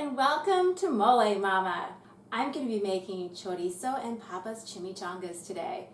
and welcome to Molé Mama. I'm going to be making Chorizo and Papas Chimichangas today.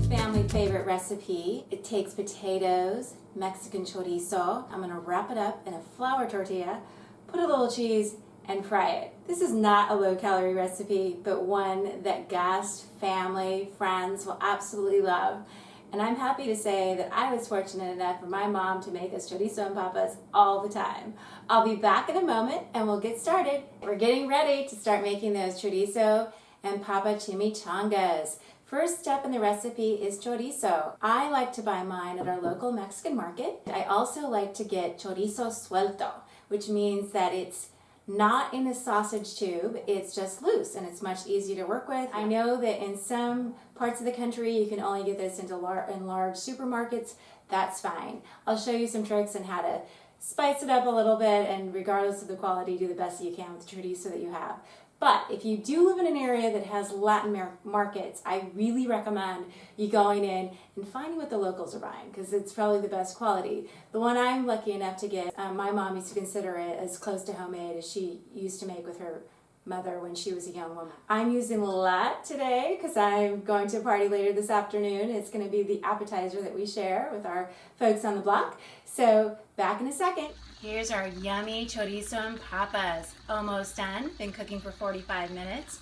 Family favorite recipe. It takes potatoes, Mexican chorizo. I'm going to wrap it up in a flour tortilla, put a little cheese, and fry it. This is not a low-calorie recipe, but one that guests, family, friends will absolutely love. And I'm happy to say that I was fortunate enough for my mom to make us chorizo and papas all the time. I'll be back in a moment and we'll get started. We're getting ready to start making those chorizo and papa chimichangas. First step in the recipe is chorizo. I like to buy mine at our local Mexican market. I also like to get chorizo suelto, which means that it's not in a sausage tube, it's just loose and it's much easier to work with. I know that in some parts of the country you can only get this in large supermarkets. That's fine. I'll show you some tricks on how to spice it up a little bit and regardless of the quality, do the best you can with the chorizo that you have. But if you do live in an area that has Latin markets, I really recommend you going in and finding what the locals are buying because it's probably the best quality. The one I'm lucky enough to get, my mom used to consider it as close to homemade as she used to make with her mother when she was a young woman. I'm using lat today because I'm going to a party later this afternoon. It's going to be the appetizer that we share with our folks on the block. So back in a second. Here's our yummy chorizo and papas. Almost done. Been cooking for 45 minutes.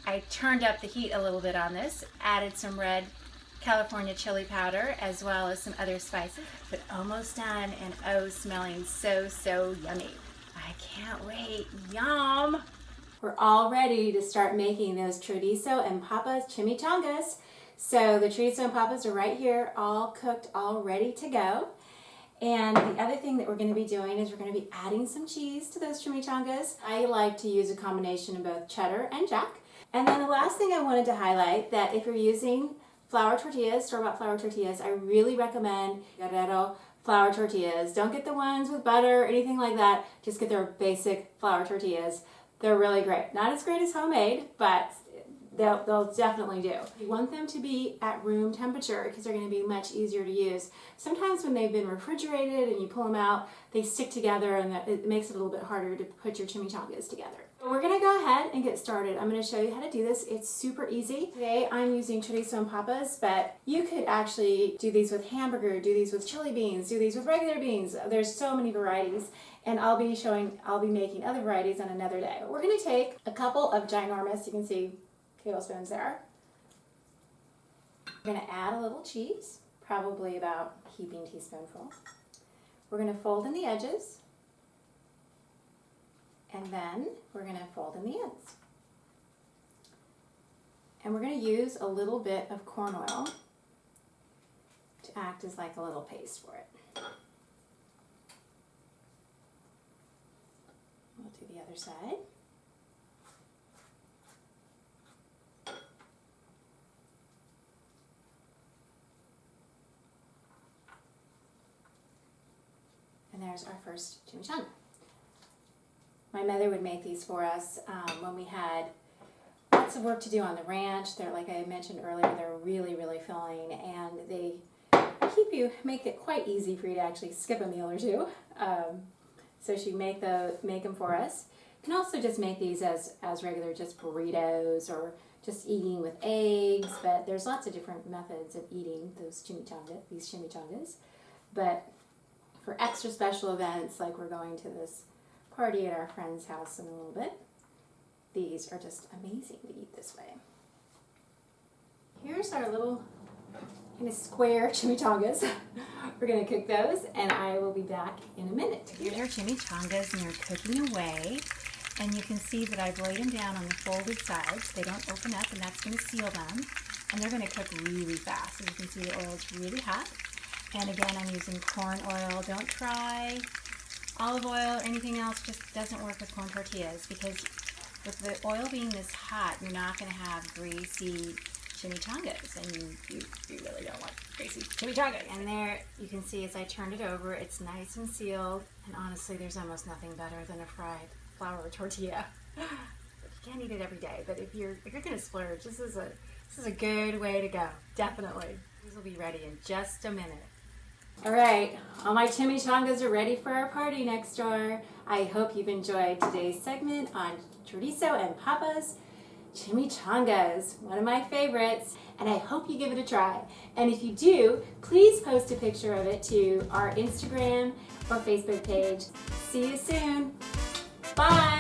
I turned up the heat a little bit on this, added some red California chili powder as well as some other spices, but almost done and oh, smelling so yummy. I can't wait. Yum! We're all ready to start making those chorizo and papas chimichangas. So the chorizo and papas are right here, all cooked, all ready to go. And the other thing that we're going to be doing is we're going to be adding some cheese to those chimichangas. I like to use a combination of both cheddar and jack. And then the last thing I wanted to highlight that if you're using flour tortillas, store-bought flour tortillas, I really recommend Guerrero flour tortillas. Don't get the ones with butter or anything like that. Just get their basic flour tortillas. They're really great. Not as great as homemade, but they'll definitely do. You want them to be at room temperature because they're going to be much easier to use. Sometimes when they've been refrigerated and you pull them out, they stick together and it makes it a little bit harder to put your chimichangas together. So we're going to go ahead and get started. I'm going to show you how to do this. It's super easy. Today I'm using chorizo and papas, but you could actually do these with hamburger, do these with chili beans, do these with regular beans. There's so many varieties. And I'll be making other varieties on another day. We're going to take a couple of ginormous, you can see, tablespoons there. We're going to add a little cheese, probably about a heaping teaspoonful. We're going to fold in the edges, and then we're going to fold in the ends. And we're going to use a little bit of corn oil to act as like a little paste for it. We'll do the other side. And there's our first chimichanga. My mother would make these for us when we had lots of work to do on the ranch. They're, like I mentioned earlier, they're really filling, and they make it quite easy for you to actually skip a meal or two. So she make them for us. You can also just make these as regular, just burritos or just eating with eggs. But there's lots of different methods of eating these chimichangas. But for extra special events, like we're going to this party at our friend's house in a little bit, these are just amazing to eat this way. Here's our little kind of square chimichangas. We're going to cook those, and I will be back in a minute. Here's our chimichangas, and they're cooking away. And you can see that I've laid them down on the folded sides. They don't open up, and that's going to seal them. And they're going to cook really fast. As you can see, the oil is really hot. And again, I'm using corn oil. Don't try olive oil or anything else. Just doesn't work with corn tortillas because with the oil being this hot, you're not going to have greasy chimichangas, and you really don't want greasy chimichangas. And there you can see as I turned it over, it's nice and sealed. And honestly, there's almost nothing better than a fried flour tortilla. You can't eat it every day, but if you're going to splurge, this is a good way to go. Definitely. These will be ready in just a minute. All right, all my chimichangas are ready for our party next door. I hope you've enjoyed today's segment on Chorizo and Papas Chimichangas, one of my favorites, and I hope you give it a try. And if you do, please post a picture of it to our Instagram or Facebook page. See you soon. Bye.